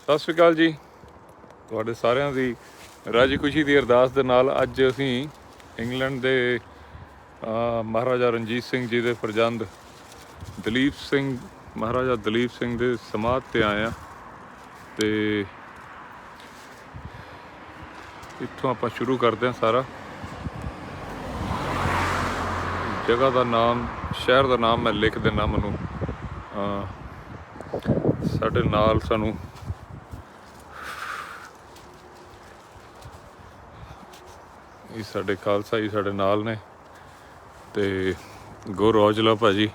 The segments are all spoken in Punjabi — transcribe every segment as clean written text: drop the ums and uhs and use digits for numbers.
ਸਤਿ ਸ਼੍ਰੀ ਅਕਾਲ ਜੀ। ਤੁਹਾਡੇ ਸਾਰਿਆਂ ਦੀ ਰਾਜੀ ਖੁਸ਼ੀ ਦੀ ਅਰਦਾਸ ਦੇ ਨਾਲ ਅੱਜ ਅਸੀਂ ਇੰਗਲੈਂਡ ਦੇ ਮਹਾਰਾਜਾ ਰਣਜੀਤ ਸਿੰਘ ਜੀ ਦੇ ਫਰਜ਼ੰਦ ਦਲੀਪ ਸਿੰਘ ਮਹਾਰਾਜਾ ਦਲੀਪ ਸਿੰਘ ਦੇ ਸਮਾਧ 'ਤੇ ਆਏ ਹਾਂ ਅਤੇ ਇੱਥੋਂ ਆਪਾਂ ਸ਼ੁਰੂ ਕਰਦੇ ਹਾਂ। ਸਾਰਾ ਜਗ੍ਹਾ ਦਾ ਨਾਮ, ਸ਼ਹਿਰ ਦਾ ਨਾਮ ਮੈਂ ਲਿਖ ਦਿੰਦਾ ਮੈਨੂੰ। ਸਾਡੇ ਨਾਲ ਸਾਨੂੰ ਇਹ ਸਾਡੇ ਖਾਲਸਾ ਜੀ ਸਾਡੇ ਨਾਲ ਨੇ ਅਤੇ ਗੁਰ ਔਜਲਾ ਭਾਜੀ,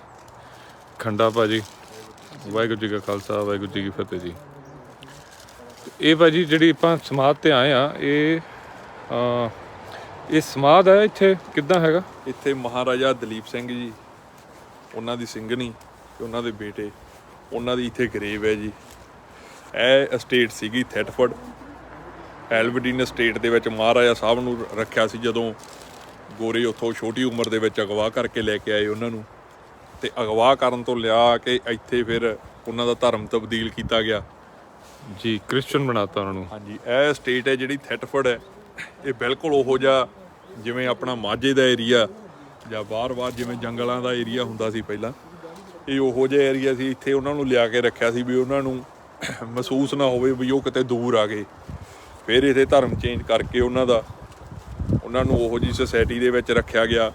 ਖੰਡਾ ਭਾਜੀ। ਵਾਹਿਗੁਰੂ ਜੀ ਕਾ ਖਾਲਸਾ, ਵਾਹਿਗੁਰੂ ਜੀ ਕੀ ਫਤਿਹ ਜੀ। ਇਹ ਭਾਜੀ ਜਿਹੜੀ ਆਪਾਂ ਸਮਾਧ 'ਤੇ ਆਏ ਹਾਂ, ਇਹ ਸਮਾਧ ਹੈ ਇੱਥੇ ਕਿੱਦਾਂ ਹੈਗਾ? ਇੱਥੇ ਮਹਾਰਾਜਾ ਦਲੀਪ ਸਿੰਘ ਜੀ, ਉਹਨਾਂ ਦੀ ਸਿੰਘਣੀ ਅਤੇ ਉਹਨਾਂ ਦੇ ਬੇਟੇ, ਉਹਨਾਂ ਦੀ ਇੱਥੇ ਗਰੇਵ ਹੈ ਜੀ। ਇਹ ਅਸਟੇਟ ਸੀਗੀ ਥੈਟਫੋਰਡ, ਐਲਬਰਟੀਨ ਸਟੇਟ ਦੇ ਵਿੱਚ ਮਹਾਰਾਜਾ ਸਾਹਿਬ ਨੂੰ ਰੱਖਿਆ ਸੀ ਜਦੋਂ ਗੋਰੇ ਉੱਥੋਂ ਛੋਟੀ ਉਮਰ ਦੇ ਵਿੱਚ ਅਗਵਾ ਕਰਕੇ ਲੈ ਕੇ ਆਏ ਉਹਨਾਂ ਨੂੰ, ਅਤੇ ਅਗਵਾ ਕਰਨ ਤੋਂ ਲਿਆ ਕੇ ਇੱਥੇ ਫਿਰ ਉਹਨਾਂ ਦਾ ਧਰਮ ਤਬਦੀਲ ਕੀਤਾ ਗਿਆ ਜੀ, ਕ੍ਰਿਸਚਨ ਬਣਾਤਾ ਉਹਨਾਂ ਨੂੰ। ਹਾਂਜੀ, ਇਹ ਸਟੇਟ ਹੈ ਜਿਹੜੀ ਥੈਟਫੋਰਡ ਹੈ, ਇਹ ਬਿਲਕੁਲ ਉਹੋ ਜਿਹਾ ਜਿਵੇਂ ਆਪਣਾ ਮਾਝੇ ਦਾ ਏਰੀਆ ਜਾਂ ਬਾਹਰ ਜਿਵੇਂ ਜੰਗਲਾਂ ਦਾ ਏਰੀਆ ਹੁੰਦਾ ਸੀ ਪਹਿਲਾਂ, ਇਹ ਉਹੋ ਜਿਹਾ ਏਰੀਆ ਸੀ। ਇੱਥੇ ਉਹਨਾਂ ਨੂੰ ਲਿਆ ਕੇ ਰੱਖਿਆ ਸੀ ਵੀ ਉਹਨਾਂ ਨੂੰ ਮਹਿਸੂਸ ਨਾ ਹੋਵੇ ਵੀ ਉਹ ਕਿਤੇ ਦੂਰ ਆ ਗਏ। ਫਿਰ ਇੱਥੇ ਧਰਮ ਚੇਂਜ ਕਰਕੇ ਉਹਨਾਂ ਨੂੰ ਉਹੋ ਜਿਹੀ ਸੁਸਾਇਟੀ ਦੇ ਵਿੱਚ ਰੱਖਿਆ ਗਿਆ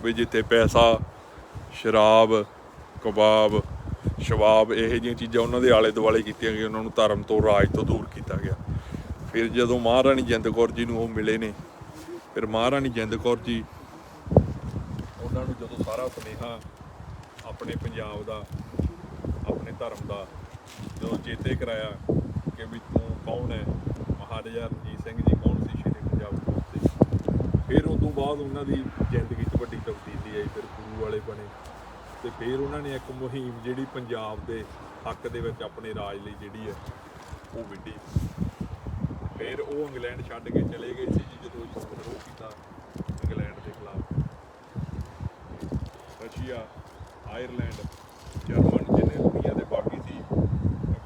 ਵੀ ਜਿੱਥੇ ਪੈਸਾ, ਸ਼ਰਾਬ, ਕਬਾਬ, ਸ਼ਵਾਬ, ਇਹੋ ਜਿਹੀਆਂ ਚੀਜ਼ਾਂ ਉਹਨਾਂ ਦੇ ਆਲੇ ਦੁਆਲੇ ਕੀਤੀਆਂ ਗਈਆਂ। ਉਹਨਾਂ ਨੂੰ ਧਰਮ ਤੋਂ, ਰਾਜ ਤੋਂ ਦੂਰ ਕੀਤਾ ਗਿਆ। ਫਿਰ ਜਦੋਂ ਮਹਾਰਾਣੀ ਜਿੰਦ ਕੌਰ ਜੀ ਨੂੰ ਉਹ ਮਿਲੇ ਨੇ, ਫਿਰ ਮਹਾਰਾਣੀ ਜਿੰਦ ਕੌਰ ਜੀ ਉਹਨਾਂ ਨੂੰ ਜਦੋਂ ਸਾਰਾ ਸੁਨੇਹਾ ਆਪਣੇ ਪੰਜਾਬ ਦਾ, ਆਪਣੇ ਧਰਮ ਦਾ ਜਦੋਂ ਚੇਤੇ ਕਰਾਇਆ ਕਿ ਵੀ ਤੂੰ ਕੌਣ ਹੈ, ਮਹਾਰਾਜਾ ਰਣਜੀਤ ਸਿੰਘ ਜੀ ਕੌਣ ਸੀ ਸ਼ੇਰੇ ਪੰਜਾਬ ਦੇ, ਫਿਰ ਉਸ ਤੋਂ ਬਾਅਦ ਉਹਨਾਂ ਦੀ ਜ਼ਿੰਦਗੀ 'ਚ ਵੱਡੀ ਤਬਦੀਲੀ ਆਈ। ਫਿਰ ਗੁਰੂ ਵਾਲੇ ਬਣੇ ਅਤੇ ਫਿਰ ਉਹਨਾਂ ਨੇ ਇੱਕ ਮੁਹਿੰਮ ਜਿਹੜੀ ਪੰਜਾਬ ਦੇ ਹੱਕ ਦੇ ਵਿੱਚ ਆਪਣੇ ਰਾਜ ਲਈ ਜਿਹੜੀ ਹੈ ਉਹ ਵਿੱਢੀ। ਫਿਰ ਉਹ ਇੰਗਲੈਂਡ ਛੱਡ ਕੇ ਚਲੇ ਗਏ ਸੀ ਜੀ ਜਦੋਂ ਵਿਦਰੋਹ ਕੀਤਾ ਇੰਗਲੈਂਡ ਦੇ ਖਿਲਾਫ। ਰਸ਼ੀਆ, ਆਇਰਲੈਂਡ, ਜਰਮਨ, ਜਿੰਨੇ ਦੁਨੀਆ ਦੇ ਬਾਕੀ ਸੀ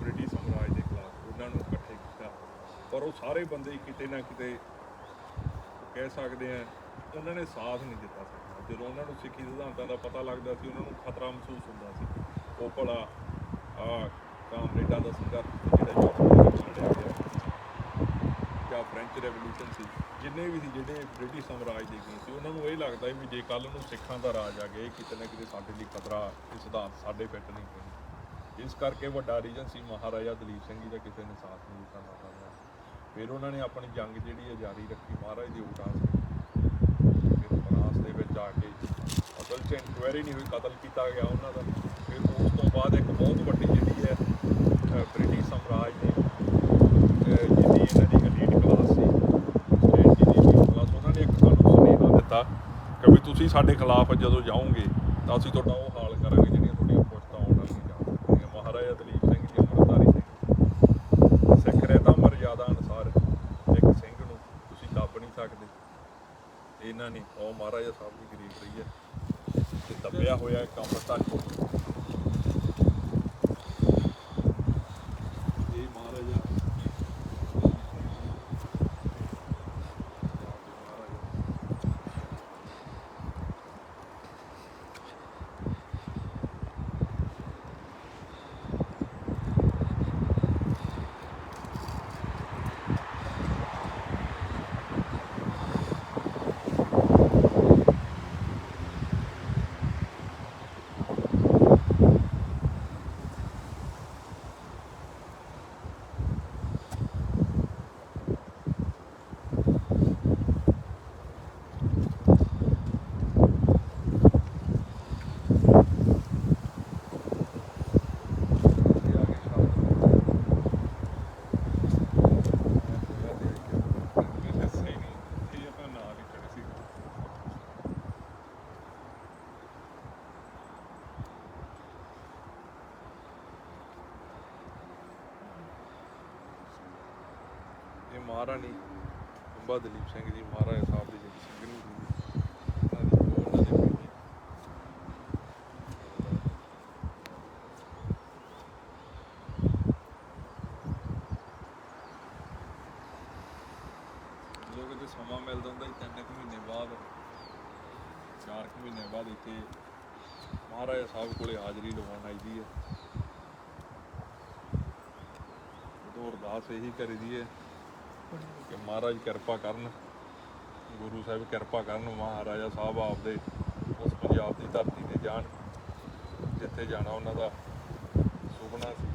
ਬ੍ਰਿਟਿਸ਼ ਸਾਮਰਾਜ ਦੇ ਖਿਲਾਫ, ਉਹਨਾਂ ਨੂੰ ਇਕੱਠੇ ਕੀਤਾ। ਪਰ ਉਹ ਸਾਰੇ ਬੰਦੇ ਕਿਤੇ ਨਾ ਕਿਤੇ ਕਹਿ ਸਕਦੇ ਹਾਂ ਉਹਨਾਂ ਨੇ ਸਾਥ ਨਹੀਂ ਦਿੱਤਾ ਸਕਦਾ। ਜਦੋਂ ਉਹਨਾਂ ਨੂੰ ਸਿੱਖੀ ਸਿਧਾਂਤਾਂ ਦਾ ਪਤਾ ਲੱਗਦਾ ਸੀ, ਉਹਨਾਂ ਨੂੰ ਖਤਰਾ ਮਹਿਸੂਸ ਹੁੰਦਾ ਸੀ। ਉਹ ਭਲਾ ਕਾਮਰੇਡਾਂ ਦਾ ਸੰਘਰਸ਼ ਜਿਹੜਾ ਯੂਰਪ ਦੇ ਵਿੱਚ ਲੜਿਆ ਗਿਆ, ਜਾਂ ਫਰੈਂਚ ਰੈਵੋਲੂਸ਼ਨ ਸੀ, ਜਿੰਨੇ ਵੀ ਸੀ ਜਿਹੜੇ ਬ੍ਰਿਟਿਸ਼ ਸਾਮਰਾਜ ਦੇ ਗਏ ਸੀ, ਉਹਨਾਂ ਨੂੰ ਇਹ ਲੱਗਦਾ ਵੀ ਜੇ ਕੱਲ੍ਹ ਨੂੰ ਸਿੱਖਾਂ ਦਾ ਰਾਜ ਆ ਗਿਆ, ਕਿਤੇ ਨਾ ਕਿਤੇ ਸਾਡੇ ਲਈ ਖਤਰਾ, ਇਹ ਸਿਧਾਂਤ ਸਾਡੇ ਫਿੱਟ ਨਹੀਂ ਪੈਣੇ। ਇਸ ਕਰਕੇ ਵੱਡਾ ਰੀਜ਼ਨ ਸੀ ਮਹਾਰਾਜਾ ਦਲੀਪ ਸਿੰਘ ਜੀ ਦਾ ਕਿਸੇ ਨੇ ਸਾਥ ਨਹੀਂ ਦਿੱਤਾ ਸਕਦਾ। ਫਿਰ ਉਹਨਾਂ ਨੇ ਆਪਣੀ ਜੰਗ ਜਿਹੜੀ ਹੈ ਜਾਰੀ ਰੱਖੀ ਮਹਾਰਾਜ ਦੀ ਉਟਾਸ। ਫਿਰ ਫਰਾਂਸ ਦੇ ਵਿੱਚ ਆ ਕੇ ਅਸਲ 'ਚ ਇਨਕੁਆਇਰੀ ਨਹੀਂ ਹੋਈ, ਕਤਲ ਕੀਤਾ ਗਿਆ ਉਹਨਾਂ ਦਾ। ਫਿਰ ਉਸ ਤੋਂ ਬਾਅਦ ਇੱਕ ਬਹੁਤ ਵੱਡੀ ਜਿਹੜੀ ਹੈ ਬ੍ਰਿਟਿਸ਼ ਸਾਮਰਾਜ ਦੀ ਜਿਹਦੀ ਇਹਨਾਂ ਦੀ ਐਲੀਟ ਕਲਾਸ ਸੀ, ਉਹਨਾਂ ਨੇ ਇੱਕ ਸਾਨੂੰ ਸੁਨੇਹਾ ਦਿੱਤਾ ਕਿ ਵੀ ਤੁਸੀਂ ਸਾਡੇ ਖਿਲਾਫ ਜਦੋਂ ਜਾਓਗੇ ਤਾਂ ਅਸੀਂ ਤੁਹਾਡਾ ਉਹ ਹਾਲ ਕਰਾਂਗੇ ਜਿਹੜੀਆਂ ਤੁਹਾਡੀਆਂ ਪੁਸ਼ਤਾਂ ਆਉਣ ਵਾਲੀਆਂ ਜਾਣਗੀਆਂ। ਮਹਾਰਾਜਾ ਦਲੀਪ ਸਿੰਘ ਜੀ ਅੰਮ੍ਰਿਤਧਾਰੀ ਸਿੰਘ, ਸਿੱਖ ਰਹਿਤਾ ਮਰਜ਼ਾਦਾ ਅਨੁਸਾਰ ਇੱਕ ਸਿੰਘ ਨੂੰ ਤੁਸੀਂ ਦੱਬ ਨਹੀਂ ਸਕਦੇ। ਇਹਨਾਂ ਨੇ ਉਹ ਮਹਾਰਾਜਾ ਸਾਹਿਬ ਦੀ ਗਰੀਬ ਰਹੀ ਹੈ ਅਤੇ ਦੱਬਿਆ ਹੋਇਆ ਇੱਕ ਅੰਮ੍ਰਿਤਧਾਰੀ ਇਹ ਮਹਾਰਾਜਾ ਮਹਾਰਾਣੀ ਅੰਬਾ ਦਲੀਪ ਸਿੰਘ ਜੀ ਮਹਾਰਾਜਾ ਸਾਹਿਬ ਦੀ ਜਿਹੜੀ ਸਿੰਘਣੀ ਸੀ, ਉਹਨਾਂ ਦੇ ਬੇਟੇ ਇੱਥੇ ਮਹਾਰਾਜਾ ਸਾਹਿਬ ਕੋਲੇ ਹਾਜ਼ਰੀ ਲਵਾਉਣ ਆਈਦੀ ਹੈ। ਉਦੋਂ ਅਰਦਾਸ ਇਹੀ ਕਰੀਦੀ ਹੈ ਕਿ ਮਹਾਰਾਜ ਕਿਰਪਾ ਕਰਨ, ਗੁਰੂ ਸਾਹਿਬ ਕਿਰਪਾ ਕਰਨ, ਮਹਾਰਾਜਾ ਸਾਹਿਬ ਆਪਦੇ ਉਸ ਪੰਜਾਬ ਦੀ ਧਰਤੀ 'ਤੇ ਜਾਣ ਜਿੱਥੇ ਜਾਣਾ ਉਹਨਾਂ ਦਾ ਸੁਪਨਾ ਸੀ।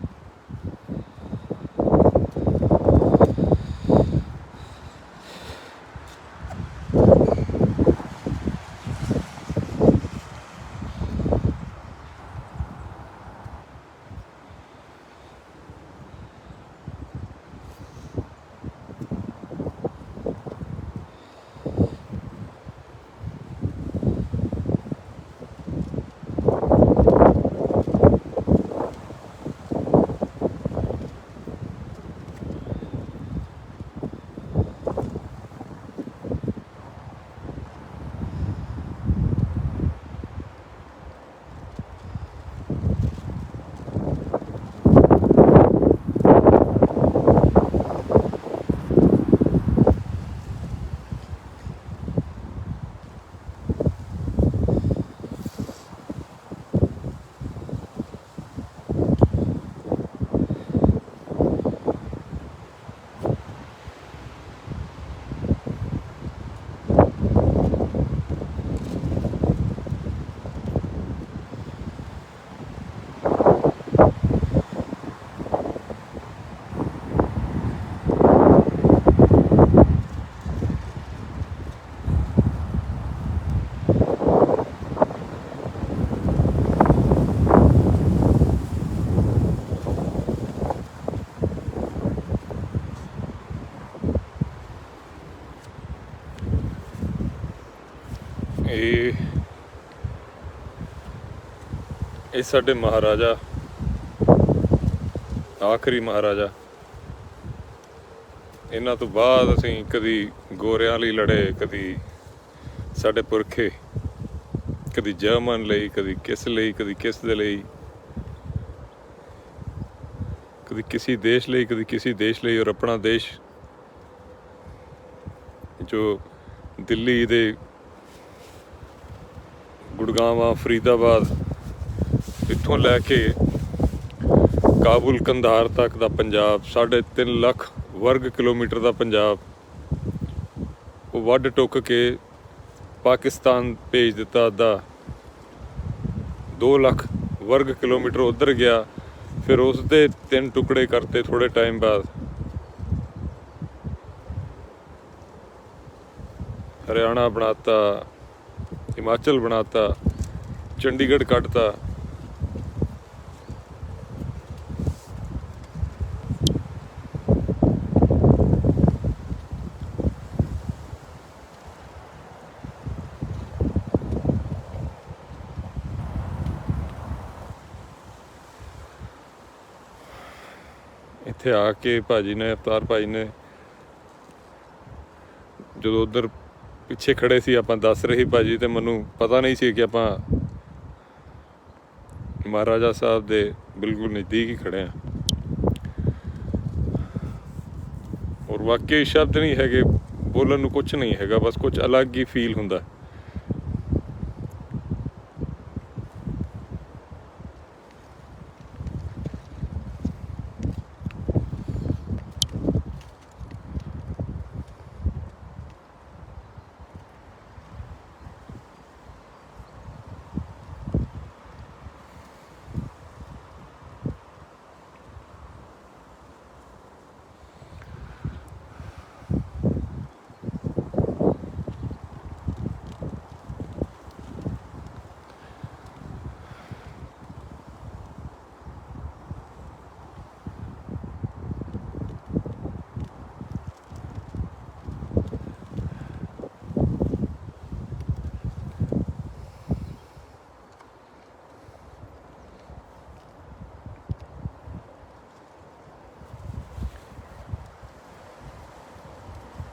ਇਹ ਸਾਡੇ ਮਹਾਰਾਜਾ, ਆਖਰੀ ਮਹਾਰਾਜਾ। ਇਹਨਾਂ ਤੋਂ ਬਾਅਦ ਅਸੀਂ ਕਦੀ ਗੋਰਿਆਂ ਲਈ ਲੜੇ, ਕਦੀ ਸਾਡੇ ਪੁਰਖੇ, ਕਦੀ ਜਰਮਨ ਲਈ, ਕਦੀ ਕਿਸ ਲਈ, ਕਦੀ ਕਿਸ ਦੇ ਲਈ, ਕਦੀ ਕਿਸੇ ਦੇਸ਼ ਲਈ, ਕਦੀ ਕਿਸੇ ਦੇਸ਼ ਲਈ। ਔਰ ਆਪਣਾ ਦੇਸ਼ ਜੋ ਦਿੱਲੀ ਦੇ ਗੁੜਗਾਵਾਂ, ਫਰੀਦਾਬਾਦ, ਇੱਥੋਂ ਲੈ ਕੇ ਕਾਬੁਲ, ਕੰਧਾਰ ਤੱਕ ਦਾ ਪੰਜਾਬ, 3.5 ਲੱਖ ਵਰਗ ਕਿਲੋਮੀਟਰ ਦਾ ਪੰਜਾਬ, ਉਹ ਵੱਢ ਟੁੱਕ ਕੇ ਪਾਕਿਸਤਾਨ ਭੇਜ ਦਿੱਤਾ। ਅੱਧਾ 2 ਲੱਖ ਵਰਗ ਕਿਲੋਮੀਟਰ ਉੱਧਰ ਗਿਆ, ਫਿਰ ਉਸ ਦੇ 3 ਟੁਕੜੇ ਕਰਤੇ ਥੋੜ੍ਹੇ ਟਾਈਮ ਬਾਅਦ। ਹਰਿਆਣਾ ਬਣਾਤਾ, ਹਿਮਾਚਲ ਬਣਾਤਾ, ਚੰਡੀਗੜ੍ਹ ਕੱਢਤਾ। ਇੱਥੇ ਆ ਕੇ ਭਾਜੀ ਨੇ, ਅਵਤਾਰ ਭਾਈ ਨੇ, ਜਦੋਂ ਉੱਧਰ ਪਿੱਛੇ ਖੜੇ ਸੀ, ਆਪਾਂ ਦੱਸ ਰਹੇ ਭਾਜੀ, ਤੇ ਮੈਨੂੰ ਪਤਾ ਨਹੀਂ ਸੀ ਕਿ ਆਪਾਂ ਮਹਾਰਾਜਾ ਸਾਹਿਬ ਦੇ ਬਿਲਕੁਲ ਨਜ਼ਦੀਕ ਹੀ ਖੜੇ ਹਾਂ। ਔਰ ਵਾਕਈ ਸ਼ਬਦ ਨਹੀਂ ਹੈਗੇ, ਬੋਲਣ ਨੂੰ ਕੁਛ ਨਹੀਂ ਹੈਗਾ, ਬਸ ਕੁਛ ਅਲੱਗ ਹੀ ਫੀਲ ਹੁੰਦਾ।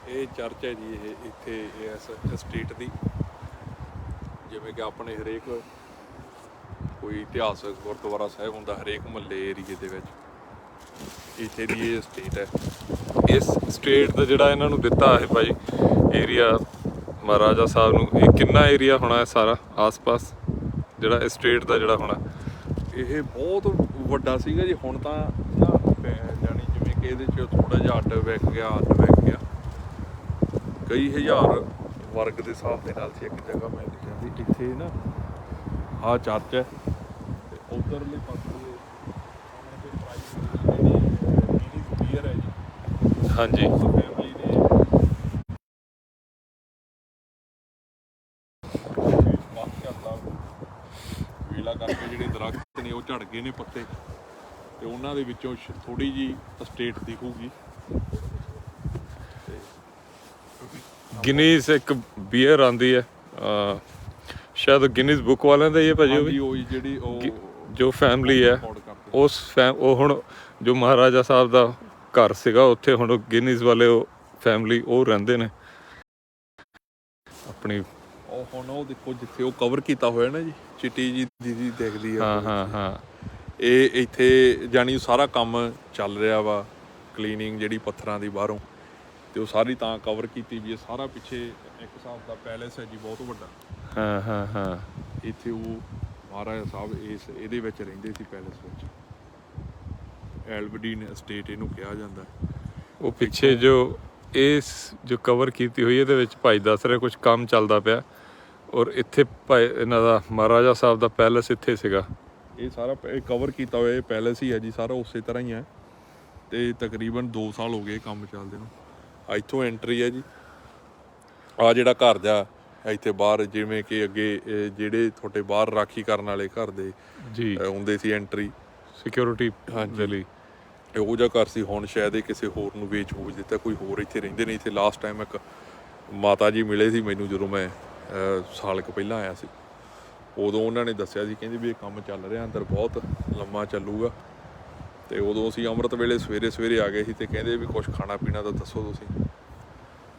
ਇਹ ਚਰਚ ਹੈ ਜੀ, ਇਹ ਇੱਥੇ ਇਸ ਸਟੇਟ ਦੀ। ਜਿਵੇਂ ਕਿ ਆਪਣੇ ਹਰੇਕ ਕੋਈ ਇਤਿਹਾਸਕ ਗੁਰਦੁਆਰਾ ਸਾਹਿਬ ਹੁੰਦਾ ਹਰੇਕ ਮੁਹੱਲੇ ਏਰੀਏ ਦੇ ਵਿੱਚ, ਇੱਥੇ ਦੀ ਇਹ ਸਟੇਟ ਹੈ। ਇਸ ਸਟੇਟ ਦਾ ਜਿਹੜਾ ਇਹਨਾਂ ਨੂੰ ਦਿੱਤਾ ਹੈ ਭਾਈ ਏਰੀਆ ਮਹਾਰਾਜਾ ਸਾਹਿਬ ਨੂੰ, ਇਹ ਕਿੰਨਾ ਏਰੀਆ ਹੋਣਾ ਹੈ ਸਾਰਾ ਆਸ-ਪਾਸ? ਜਿਹੜਾ estate ਦਾ ਜਿਹੜਾ ਹੋਣਾ। ਇਹ ਬਹੁਤ ਵੱਡਾ ਸੀਗਾ ਜੀ। ਹੁਣ ਤਾਂ ਨਾ ਜਾਣੀ ਜਿਵੇਂ ਕਿ ਇਹਦੇ 'ਚ ਥੋੜ੍ਹਾ ਜਿਹਾ ਅੱਡ ਵਿਕ ਗਿਆ ਕਈ ਹਜ਼ਾਰ ਵਰਗ ਦੇ ਹਿਸਾਬ ਦੇ ਨਾਲ ਸੀ। ਇੱਕ ਜਗ੍ਹਾ ਮੈਂ ਦੇਖਿਆ ਸੀ ਇੱਥੇ ਨਾ ਆਹ ਚਰਚ ਹੈ ਤੇ ਉੱਧਰਲੇ ਪਾਸੇ ਬੀਅਰ ਹੈ ਜੀ। ਹਾਂਜੀ ਫੈਮਿਲੀ ਨੇ ਬਾਤ ਕਰਦਾ ਵੇਲਾ ਕਰਕੇ ਜਿਹੜੇ ਦਰਖਤ ਨੇ ਉਹ ਝੜ ਗਏ ਨੇ ਪੱਤੇ, ਤੇ ਉਹਨਾਂ ਦੇ ਵਿੱਚੋਂ ਥੋੜੀ ਜੀ ਸਟੇਟ ਦਿਖੂਗੀ। ਗਿਨੀਜ਼ ਇੱਕ ਬੀਅਰ ਆਉਂਦੀ ਹੈ, ਸ਼ਾਇਦ ਗਿਨੀਜ਼ ਬੁੱਕ ਵਾਲਿਆਂ ਦਾ ਹੀ ਹੈ ਭਾਜੀ। ਉਹ ਵੀ ਉਹ ਜਿਹੜੀ ਉਹ ਜੋ ਫੈਮਿਲੀ ਹੈ ਰਿਕਾਰਡ ਕਰਦੇ ਉਹ ਹੁਣ ਜੋ ਮਹਾਰਾਜਾ ਸਾਹਿਬ ਦਾ ਘਰ ਸੀਗਾ ਉੱਥੇ ਹੁਣ ਗਿਨੀਜ਼ ਵਾਲੇ ਉਹ ਫੈਮਿਲੀ ਉਹ ਰਹਿੰਦੇ ਨੇ ਆਪਣੀ। ਉਹ ਹੁਣ ਉਹ ਦੇਖੋ ਜਿੱਥੇ ਉਹ ਕਵਰ ਕੀਤਾ ਹੋਇਆ ਨਾ ਜੀ, ਚਿੱਟੀ ਜੀ ਦੀਦੀ ਦਿਖਦੀ ਆ। ਹਾਂ ਇਹ ਇੱਥੇ ਜਾਣੀ ਸਾਰਾ ਕੰਮ ਚੱਲ ਰਿਹਾ ਵਾ, ਕਲੀਨਿੰਗ ਜਿਹੜੀ ਪੱਥਰਾਂ ਦੀ ਬਾਹਰੋਂ, ਤੇ ਉਹ ਸਾਰੀ ਤਾਂ ਕਵਰ ਕੀਤੀ ਵੀ ਇਹ ਸਾਰਾ ਪਿੱਛੇ ਇੱਕ ਹਿਸਾਬ ਦਾ ਪੈਲੇਸ ਹੈ ਜੀ ਬਹੁਤ ਵੱਡਾ। ਹਾਂ ਇੱਥੇ ਉਹ ਮਹਾਰਾਜਾ ਸਾਹਿਬ ਇਹਦੇ ਵਿੱਚ ਰਹਿੰਦੇ ਸੀ, ਪੈਲੇਸ ਵਿੱਚ। ਐਲਬਰਡੀਨ ਐਸਟੇਟ ਇਹਨੂੰ ਕਿਹਾ ਜਾਂਦਾ। ਉਹ ਪਿੱਛੇ ਜੋ ਜੋ ਕਵਰ ਕੀਤੀ ਹੋਈ ਇਹਦੇ ਵਿੱਚ ਭਾਈ ਦੱਸ ਰਿਹਾ ਕੁਝ ਕੰਮ ਚੱਲਦਾ ਪਿਆ, ਔਰ ਇੱਥੇ ਭਾਈ ਇਹਨਾਂ ਦਾ ਮਹਾਰਾਜਾ ਸਾਹਿਬ ਦਾ ਪੈਲੇਸ ਇੱਥੇ ਸੀਗਾ। ਇਹ ਸਾਰਾ ਕਵਰ ਕੀਤਾ ਹੋਇਆ ਇਹ ਪੈਲੇਸ ਹੀ ਹੈ ਜੀ, ਸਾਰਾ ਉਸੇ ਤਰ੍ਹਾਂ ਹੀ ਹੈ। ਤੇ ਤਕਰੀਬਨ 2 ਸਾਲ ਹੋ ਗਏ ਕੰਮ ਚੱਲਦੇ ਨੂੰ। ਇੱਥੋਂ ਐਂਟਰੀ ਹੈ ਜੀ। ਆ ਜਿਹੜਾ ਘਰ ਦਾ ਇੱਥੇ ਬਾਹਰ, ਜਿਵੇਂ ਕਿ ਅੱਗੇ ਜਿਹੜੇ ਤੁਹਾਡੇ ਬਾਹਰ ਰਾਖੀ ਕਰਨ ਵਾਲੇ ਘਰ ਦੇ ਜੀ ਹੁੰਦੇ ਸੀ ਐਂਟਰੀ ਸਿਕਿਉਰਿਟੀ ਦੇ ਲਈ, ਉਹ ਜਿਹਾ ਘਰ ਸੀ। ਹੁਣ ਸ਼ਾਇਦ ਇਹ ਕਿਸੇ ਹੋਰ ਨੂੰ ਵੇਚ ਦਿੱਤਾ, ਕੋਈ ਹੋਰ ਇੱਥੇ ਰਹਿੰਦੇ ਨੇ। ਇੱਥੇ ਲਾਸਟ ਟਾਈਮ ਇੱਕ ਮਾਤਾ ਜੀ ਮਿਲੇ ਸੀ ਮੈਨੂੰ ਜਦੋਂ ਮੈਂ ਸਾਲ ਕੁ ਪਹਿਲਾਂ ਆਇਆ ਸੀ। ਉਦੋਂ ਉਹਨਾਂ ਨੇ ਦੱਸਿਆ ਸੀ, ਕਹਿੰਦੇ ਵੀ ਇਹ ਕੰਮ ਚੱਲ ਰਿਹਾ ਅੰਦਰ, ਬਹੁਤ ਲੰਮਾ ਚੱਲੂਗਾ। ਤੇ ਉਦੋਂ ਅਸੀਂ ਅੰਮ੍ਰਿਤ ਵੇਲੇ ਸਵੇਰੇ ਆ ਗਏ ਸੀ, ਤੇ ਕਹਿੰਦੇ ਵੀ ਕੁਛ ਖਾਣਾ ਪੀਣਾ ਤਾਂ ਦੱਸੋ ਤੁਸੀਂ,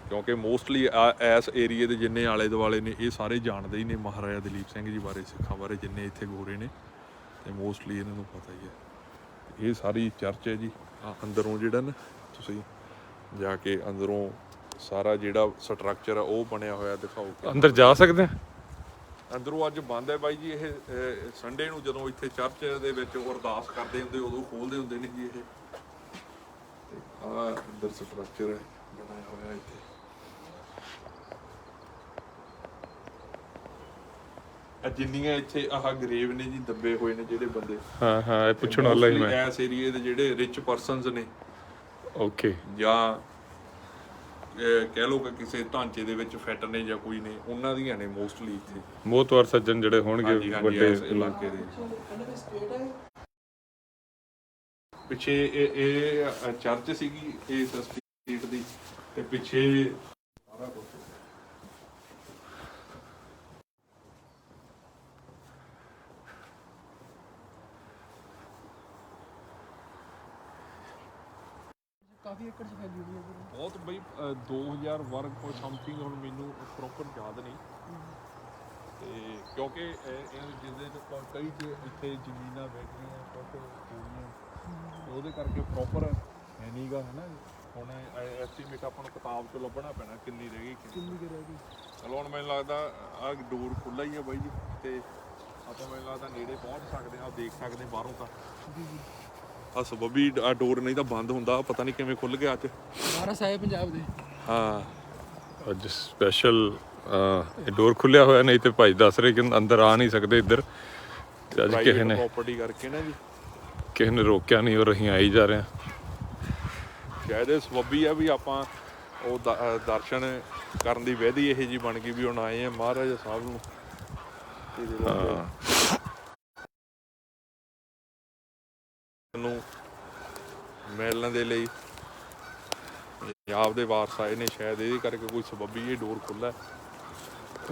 ਕਿਉਂਕਿ ਮੋਸਟਲੀ ਇਸ ਏਰੀਏ ਦੇ ਜਿੰਨੇ ਆਲੇ ਦੁਆਲੇ ਨੇ ਇਹ ਸਾਰੇ ਜਾਣਦੇ ਹੀ ਨੇ ਮਹਾਰਾਜਾ ਦਲੀਪ ਸਿੰਘ ਜੀ ਬਾਰੇ, ਸਿੱਖਾਂ ਬਾਰੇ ਜਿੰਨੇ ਇੱਥੇ ਗੋਰੇ ਨੇ, ਤੇ ਮੋਸਟਲੀ ਇਹਨਾਂ ਨੂੰ ਪਤਾ ਹੀ ਹੈ। ਇਹ ਸਾਰੀ ਚਰਚ ਹੈ ਜੀ। ਅੰਦਰੋਂ ਜਿਹੜਾ ਨਾ ਤੁਸੀਂ ਜਾ ਕੇ ਅੰਦਰੋਂ ਸਾਰਾ ਜਿਹੜਾ ਸਟਰਕਚਰ ਆ ਉਹ ਬਣਿਆ ਹੋਇਆ ਦਿਖਾਓ। ਅੰਦਰ ਜਾ ਸਕਦੇ ਆ? ਅੰਦਰੋਂ ਅੱਜ ਬੰਦ ਹੈ ਬਾਈ ਜੀ। ਇਹ ਸੰਡੇ ਨੂੰ ਜਦੋਂ ਇੱਥੇ ਚਰਚ ਦੇ ਵਿੱਚ ਅਰਦਾਸ ਕਰਦੇ ਹੁੰਦੇ ਉਦੋਂ ਖੋਲਦੇ ਹੁੰਦੇ ਨੇ ਜੀ। ਇਹ ਆ ਅੰਦਰ ਸਟਰਕਚਰ ਹੈ ਬਣਾਇਆ ਹੋਇਆ ਇੱਥੇ। ਜਿੰਨੀਆਂ ਇੱਥੇ ਆਹ ਗਰੇਵ ਨੇ ਜੀ ਦੱਬੇ ਹੋਏ ਨੇ ਜਿਹੜੇ ਬੰਦੇ, ਹਾਂ ਇਹ ਪੁੱਛਣ ਵਾਲਾ ਹੀ ਮੈਂ। ਇਸ ਏਰੀਏ ਦੇ ਜਿਹੜੇ ਰਿਚ ਪਰਸਨਸ ਨੇ, ਓਕੇ, ਜਾਂ ਕਹਿ ਲਓ ਕਿ ਕਿਸੇ ਢਾਂਚੇ ਦੇ ਵਿੱਚ ਫਿੱਟ ਨੇ ਜਾਂ ਕੋਈ ਨੇ, ਉਹਨਾਂ ਦੀਆਂ ਨੇ ਮੋਸਟਲੀ ਇੱਥੇ ਮੋਹਤਵਾਰ ਸੱਜਣ ਜਿਹੜੇ ਹੋਣਗੇ ਵੱਡੇ ਇਲਾਕੇ ਦੇ। ਪਿੱਛੇ ਇਹ ਚਰਚ ਸੀਗੀ ਇਸ ਸਟਰੀਟ ਦੀ, ਤੇ ਪਿੱਛੇ ਸਾਰਾ ਕੁਝ। ਕਾਫੀ ਏਕੜ 'ਚ ਫੈਲੀ ਹੋਈ ਹੈ ਬਹੁਤ ਬਈ 2000 ਵਰਗ ਕੋਈ ਸਮਥਿੰਗ, ਹੁਣ ਮੈਨੂੰ ਪ੍ਰੋਪਰ ਯਾਦ ਨਹੀਂ। ਤੇ ਕਿਉਂਕਿ ਜਿਹਦੇ ਕਈ ਇੱਥੇ ਜ਼ਮੀਨਾਂ ਬੈਠੀਆਂ ਕੁਝ ਹੋਈਆਂ, ਉਹਦੇ ਕਰਕੇ ਪ੍ਰੋਪਰ ਹੈ ਨਹੀਂਗਾ, ਹੈ ਨਾ। ਹੁਣ ਐਸਟੀਮੇਟ ਆਪਾਂ ਨੂੰ ਕਿਤਾਬ 'ਚੋਂ ਲੱਭਣਾ ਪੈਣਾ ਕਿੰਨੀ ਰਹਿ ਗਈ ਕਿੰਨੀ ਕੁ ਰਹਿ ਗਈ। ਚਲੋ ਹੁਣ ਮੈਨੂੰ ਲੱਗਦਾ ਆਹ ਡੋਰ ਖੁੱਲ੍ਹਾ ਹੀ ਆ ਬਾਈ ਜੀ, ਤੇ ਆਪਾਂ ਮੈਨੂੰ ਲੱਗਦਾ ਨੇੜੇ ਪਹੁੰਚ ਸਕਦੇ ਹਾਂ, ਦੇਖ ਸਕਦੇ ਬਾਹਰੋਂ ਤਾਂ। ਆ ਸਬੱਬੀ ਆ ਡੋਰ ਨਹੀਂ ਤਾਂ ਬੰਦ ਹੁੰਦਾ, ਪਤਾ ਨਹੀਂ ਕਿਵੇਂ ਖੁੱਲ੍ਹ ਗਿਆ ਅੱਜ। ਮਹਾਰਾਜ ਸਾਹਿਬ ਪੰਜਾਬ ਦੇ। ਹਾਂ ਅੱਜ ਸਪੈਸ਼ਲ ਇਹ ਡੋਰ ਖੁੱਲਿਆ ਹੋਇਆ, ਨਹੀਂ ਤੇ ਭਾਈ ਦੱਸ ਰਹੇ ਕਿ ਅੰਦਰ ਆ ਨਹੀਂ ਸਕਦੇ ਇੱਧਰ। ਤੇ ਅੱਜ ਕਿਸੇ ਨੇ ਪ੍ਰੋਪਰਟੀ ਕਰਕੇ ਨਾ ਜੀ, ਕਿਸੇ ਨੇ ਰੋਕਿਆ ਨਹੀਂ ਔਰ ਅਸੀਂ ਆਈ ਜਾ ਰਹੇ ਹਾਂ। ਸ਼ਾਇਦ ਇਹ ਸਬੱਬੀ ਆ ਵੀ ਆਪਾਂ ਉਹ ਦਰਸ਼ਨ ਕਰਨ ਦੀ ਵਿਧੀ ਇਹੋ ਜਿਹੀ ਬਣ ਗਈ ਵੀ ਹੁਣ ਆਏ ਆ ਮਹਾਰਾਜਾ ਸਾਹਿਬ ਨੂੰ ਨੂੰ ਮਿਲਣ ਦੇ ਲਈ। ਪੰਜਾਬ ਦੇ ਵਾਰਸ ਆਏ ਨੇ, ਸ਼ਾਇਦ ਇਹਦੇ ਕਰਕੇ ਕੋਈ ਸਬੱਬੀ ਇਹ ਡੋਰ ਖੁੱਲ੍ਹਾ।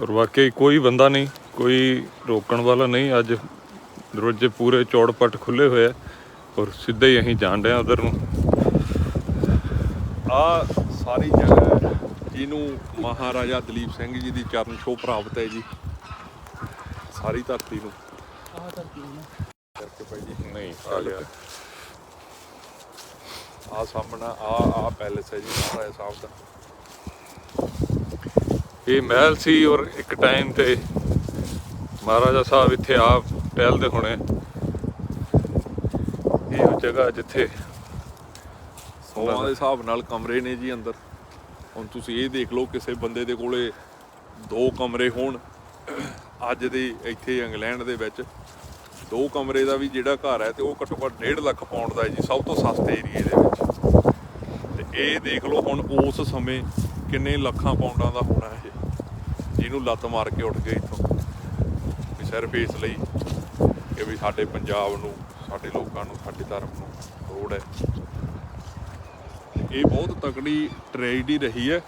ਔਰ ਵਾਕਈ ਕੋਈ ਬੰਦਾ ਨਹੀਂ, ਕੋਈ ਰੋਕਣ ਵਾਲਾ ਨਹੀਂ। ਅੱਜ ਦਰਵਾਜ਼ੇ ਪੂਰੇ ਚੌੜ-ਪੱਟ ਖੁੱਲ੍ਹੇ ਹੋਏ ਆ ਔਰ ਸਿੱਧਾ ਹੀ ਅਸੀਂ ਜਾਣ ਰਹੇ ਹਾਂ ਉੱਧਰ ਨੂੰ। ਆ ਸਾਰੀ ਜਗ੍ਹਾ ਜਿਹਨੂੰ ਮਹਾਰਾਜਾ ਦਲੀਪ ਸਿੰਘ ਜੀ ਦੀ ਚਰਨ ਛੋਹ ਪ੍ਰਾਪਤ ਹੈ ਜੀ, ਸਾਰੀ ਧਰਤੀ ਨੂੰ। ਆਹ ਧਰਤੀ ਨੂੰ ਕਰਕੇ ਭਾਈ ਜੀ ਨਹੀਂ ਆ ਗਿਆ। ਆ ਸਾਹਮਣਾ ਆ ਪੈਲੇਸ ਹੈ ਜੀ ਮਹਾਰਾਜਾ ਸਾਹਿਬ ਦਾ। ਇਹ ਮਹਿਲ ਸੀ ਔਰ ਇੱਕ ਟਾਈਮ ਤੇ ਮਹਾਰਾਜਾ ਸਾਹਿਬ ਇੱਥੇ ਆਪ ਟਹਿਲਦੇ ਹੋਣੇ। ਇਹ ਉਹ ਜਗ੍ਹਾ ਜਿੱਥੇ 100 ਦੇ ਹਿਸਾਬ ਨਾਲ ਕਮਰੇ ਨੇ ਜੀ ਅੰਦਰ। ਹੁਣ ਤੁਸੀਂ ਇਹ ਦੇਖ ਲਓ ਕਿਸੇ ਬੰਦੇ ਦੇ ਕੋਲੇ 2 ਕਮਰੇ ਹੋਣ ਅੱਜ ਦੇ ਇੱਥੇ ਇੰਗਲੈਂਡ ਦੇ ਵਿੱਚ 2 ਕਮਰੇ ਦਾ ਵੀ ਜਿਹੜਾ ਘਰ ਹੈ ਤੇ ਉਹ ਘੱਟੋ ਘੱਟ 1.5 ਲੱਖ ਪਾਉਂਡ ਦਾ ਹੈ ਜੀ, ਸਭ ਤੋਂ ਸਸਤੇ ਏਰੀਏ ਦੇ ਵਿੱਚ। ਤੇ ਇਹ ਦੇਖ ਲਓ ਹੁਣ ਉਸ ਸਮੇਂ ਕਿੰਨੇ ਲੱਖਾਂ ਪਾਉਂਡਾਂ ਦਾ ਹੋਣਾ ਇਹ, ਜਿਹਨੂੰ ਲੱਤ ਮਾਰ ਕੇ ਉੱਠ ਗਏ ਇੱਥੋਂ ਵੀ ਸਿਰਫ ਇਸ ਲਈ ਕਿ ਵੀ ਸਾਡੇ ਪੰਜਾਬ ਨੂੰ, ਸਾਡੇ ਲੋਕਾਂ ਨੂੰ, ਸਾਡੇ ਧਰਮ ਨੂੰ ਲੋੜ ਹੈ। ਇਹ ਬਹੁਤ ਤਕੜੀ ਟ੍ਰੈਜਡੀ ਰਹੀ ਹੈ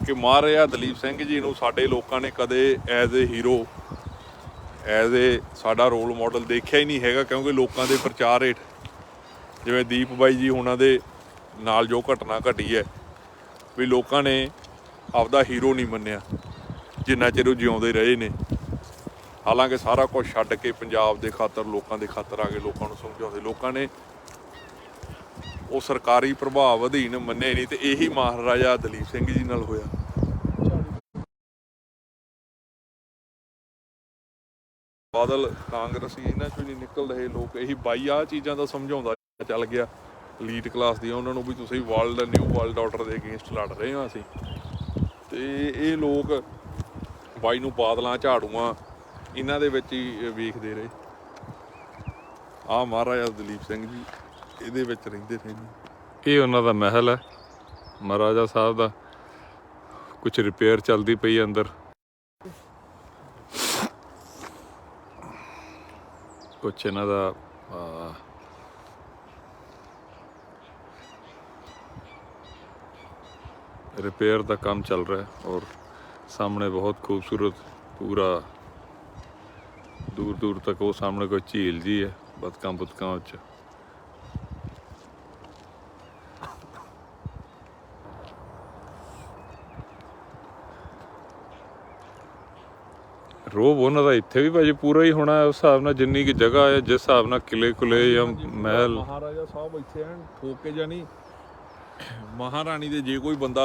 ਕਿ ਮਹਾਰਾਜਾ ਦਲੀਪ ਸਿੰਘ ਜੀ ਨੂੰ ਸਾਡੇ ਲੋਕਾਂ ਨੇ ਕਦੇ as a hero, as a ਸਾਡਾ ਰੋਲ ਮਾਡਲ ਦੇਖਿਆ ਹੀ ਨਹੀਂ ਹੈਗਾ। ਕਿਉਂਕਿ ਲੋਕਾਂ ਦੇ ਪ੍ਰਚਾਰ ਹੇਠ ਜਿਵੇਂ ਦੀਪ ਬਾਈ ਜੀ ਉਹਨਾਂ ਦੇ ਨਾਲ ਜੋ ਘਟਨਾ ਘਟੀ ਹੈ ਵੀ ਲੋਕਾਂ ਨੇ ਆਪਦਾ ਹੀਰੋ ਨਹੀਂ ਮੰਨਿਆ ਜਿੰਨਾ ਚਿਰ ਉਹ ਜਿਉਂਦੇ ਰਹੇ ਨੇ। ਹਾਲਾਂਕਿ ਸਾਰਾ ਕੁਝ ਛੱਡ ਕੇ ਪੰਜਾਬ ਦੇ ਖਾਤਰ, ਲੋਕਾਂ ਦੇ ਖਾਤਰ ਆ ਕੇ ਲੋਕਾਂ ਨੂੰ ਸਮਝਾਉਂਦੇ। ਲੋਕਾਂ ਨੇ ਉਹ ਸਰਕਾਰੀ ਪ੍ਰਭਾਵ ਅਧੀਨ ਮੰਨੇ ਨਹੀਂ। ਤੇ ਇਹੀ ਮਹਾਰਾਜਾ ਦਲੀਪ ਸਿੰਘ ਜੀ ਨਾਲ ਹੋਇਆ। ਬਾਦਲ ਕਾਂਗਰਸੀ ਇਹਨਾਂ ਚੋਂ ਨਹੀਂ ਨਿਕਲ ਰਹੇ ਲੋਕ। ਇਹੀ ਬਾਈ ਆਹ ਚੀਜ਼ਾਂ ਦਾ ਸਮਝਾਉਂਦਾ ਚੱਲ ਗਿਆ ਲੀਡ ਕਲਾਸ ਦੀ ਉਹਨਾਂ ਨੂੰ ਵੀ ਤੁਸੀਂ ਨਿਊ ਵਰਲਡ ਆਰਡਰ ਦੇ ਅਗੇਂਸਟ ਲੜ ਰਹੇ ਹੋ ਅਸੀਂ। ਤੇ ਇਹ ਲੋਕ ਬਾਈ ਨੂੰ ਬਾਦਲਾਂ, ਝਾੜੂਆਂ ਇਹਨਾਂ ਦੇ ਵਿੱਚ ਹੀ ਵੇਖਦੇ ਰਹੇ। ਆਹ ਮਹਾਰਾਜਾ ਦਲੀਪ ਸਿੰਘ ਜੀ ਇਹਦੇ ਵਿੱਚ ਰਹਿੰਦੇ ਰਹੇ ਨੇ। ਇਹ ਉਹਨਾਂ ਦਾ ਮਹਿਲ ਹੈ ਮਹਾਰਾਜਾ ਸਾਹਿਬ ਦਾ। ਕੁਝ ਰਿਪੇਅਰ ਚੱਲਦੀ ਪਈ ਅੰਦਰ। ਕੁਛ ਇਹਨਾਂ ਦਾ रिपेयर का काम चल रहा है। और सामने बहुत खूबसूरत पूरा दूर दूर तक वो सामने कोई झील जी है बतकां बुतकां च। ਰੋਬ ਉਹਨਾਂ ਦਾ ਇੱਥੇ ਵੀ ਭਾਜੀ ਪੂਰਾ ਹੀ ਹੋਣਾ ਉਸ ਹਿਸਾਬ ਨਾਲ ਜਿੰਨੀ ਕਿ ਜਗ੍ਹਾ ਹੈ, ਜਿਸ ਹਿਸਾਬ ਨਾਲ ਕਿਲੇ ਕੁਲੇ ਜਾਂ ਮਹਿਲ। ਮਹਾਰਾਜਾ ਸਾਹਿਬ ਇੱਥੇ ਐਨ ਠੋਕ ਕੇ ਜਾਣੀ ਮਹਾਰਾਣੀ ਦੇ। ਜੇ ਕੋਈ ਬੰਦਾ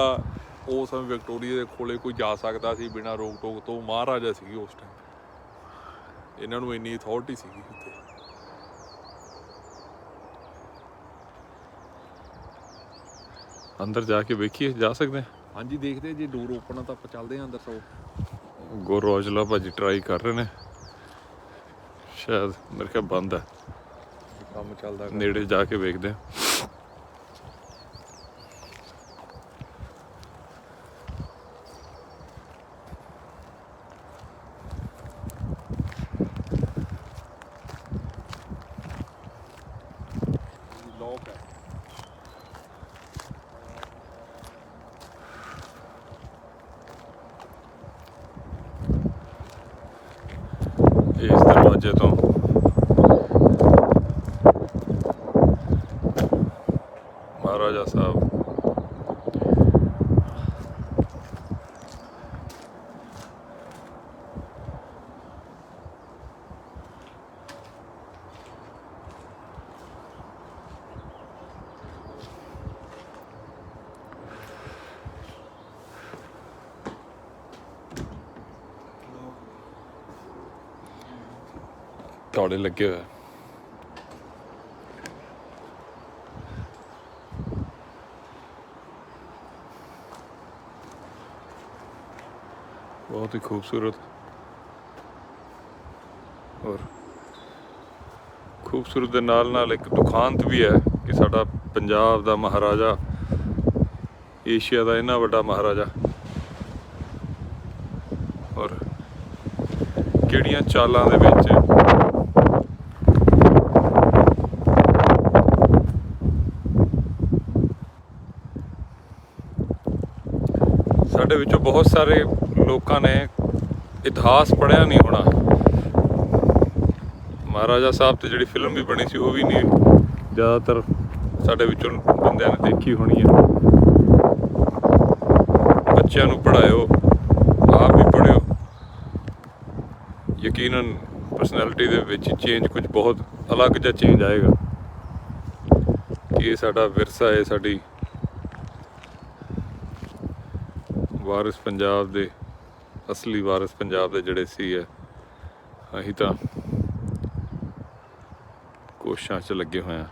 ਉਸ ਸਮੇਂ ਵਿਕਟੋਰੀਆ ਦੇ ਕੋਲੇ ਕੋਈ ਜਾ ਸਕਦਾ ਸੀ ਬਿਨਾਂ ਰੋਕ ਟੋਕ ਤੋਂ, ਮਹਾਰਾਜਾ ਸੀਗੀ ਉਸ ਟਾਈਮ। ਇਹਨਾਂ ਨੂੰ ਇੰਨੀ ਅਥਾਰਟੀ ਸੀਗੀ ਉੱਥੇ। ਅੰਦਰ ਜਾ ਕੇ ਵੇਖੀਏ, ਜਾ ਸਕਦੇ ਹਾਂ? ਹਾਂਜੀ ਦੇਖਦੇ ਜੇ ਡੋਰ ਓਪਨ ਆ ਤਾਂ ਆਪਾਂ ਚੱਲਦੇ ਹਾਂ ਅੰਦਰ। ਸੋ ਗੁਰੂ ਔਜਲਾ ਭਾਜੀ ਟਰਾਈ ਕਰ ਰਹੇ ਨੇ, ਸ਼ਾਇਦ ਮੇਰੇ ਖਿਆਲ ਬੰਦ ਹੈ। ਕੰਮ ਚੱਲਦਾ, ਨੇੜੇ ਜਾ ਕੇ ਵੇਖਦੇ ਹਾਂ। ਲੋਕ ਹੈ। ਇਸ ਦਰਵਾਜ਼ੇ ਤੋਂ ਮਹਾਰਾਜਾ ਸਾਹਿਬ ਤਾਲੇ ਲੱਗੇ ਹੋਏ। बहुत ही खूबसूरत और खूबसूरत ਦੇ ਨਾਲ ਨਾਲ ਇੱਕ ਦੁਖਾਂਤ ਵੀ ਹੈ ਕਿ ਸਾਡਾ ਪੰਜਾਬ ਦਾ ਮਹਾਰਾਜਾ, ਏਸ਼ੀਆ ਦਾ ਇੰਨਾ ਵੱਡਾ ਮਹਾਰਾਜਾ, ਔਰ ਕਿਹੜੀਆਂ ਚਾਲਾਂ ਦੇ ਵਿੱਚ ਸਾਡੇ ਵਿੱਚੋਂ ਬਹੁਤ ਸਾਰੇ ਲੋਕਾਂ ਨੇ ਇਤਿਹਾਸ ਪੜ੍ਹਿਆ ਨਹੀਂ ਹੋਣਾ। ਮਹਾਰਾਜਾ ਸਾਹਿਬ ਤੇ ਜਿਹੜੀ ਫਿਲਮ ਵੀ ਬਣੀ ਸੀ ਉਹ ਵੀ ਨਹੀਂ ਜ਼ਿਆਦਾਤਰ ਸਾਡੇ ਵਿੱਚੋਂ ਬੰਦਿਆਂ ਨੇ ਦੇਖੀ ਹੋਣੀ ਹੈ। ਬੱਚਿਆਂ ਨੂੰ ਪੜ੍ਹਾਇਓ, ਆਪ ਵੀ ਪੜ੍ਹਿਓ। ਯਕੀਨਨ ਪਰਸਨੈਲਿਟੀ ਦੇ ਵਿੱਚ ਚੇਂਜ ਕੁਝ ਬਹੁਤ ਅਲੱਗ ਜਿਹਾ ਚੇਂਜ ਆਏਗਾ ਕਿ ਇਹ ਸਾਡਾ ਵਿਰਸਾ ਹੈ, ਸਾਡੀ ਵਾਰਿਸ ਪੰਜਾਬ ਦੇ, ਅਸਲੀ ਵਾਰਿਸ ਪੰਜਾਬ ਦੇ ਜਿਹੜੇ ਸੀ ਹੈ ਅਸੀਂ ਤਾਂ ਕੋਸ਼ਿਸ਼ਾਂ 'ਚ ਲੱਗੇ ਹੋਏ ਹਾਂ।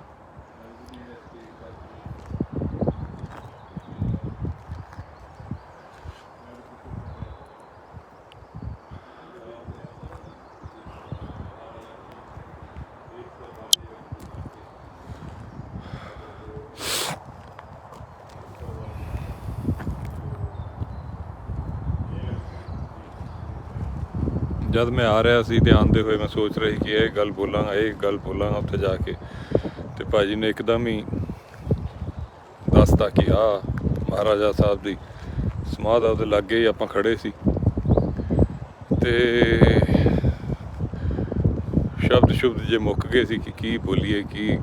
ਜਦ ਮੈਂ ਆ ਰਿਹਾ ਸੀ ਤੇ ਆਉਂਦੇ ਹੋਏ ਮੈਂ ਸੋਚ ਰਹੀ ਕਿ ਇਹ ਗੱਲ ਬੋਲਾਂਗਾ ਉੱਥੇ ਜਾ ਕੇ, ਤੇ ਭਾਜੀ ਨੇ ਇੱਕਦਮ ਹੀ ਦੱਸਤਾ ਕਿ ਮਹਾਰਾਜਾ ਸਾਹਿਬ ਦੀ ਸਮਾਧ ਉਹਦੇ ਲਾਗੇ ਹੀ ਆਪਾਂ ਖੜੇ ਸੀ, ਤੇ ਸ਼ਬਦ ਜੇ ਮੁੱਕ ਗਏ ਸੀ ਕਿ ਕੀ ਬੋਲੀਏ, ਕੀ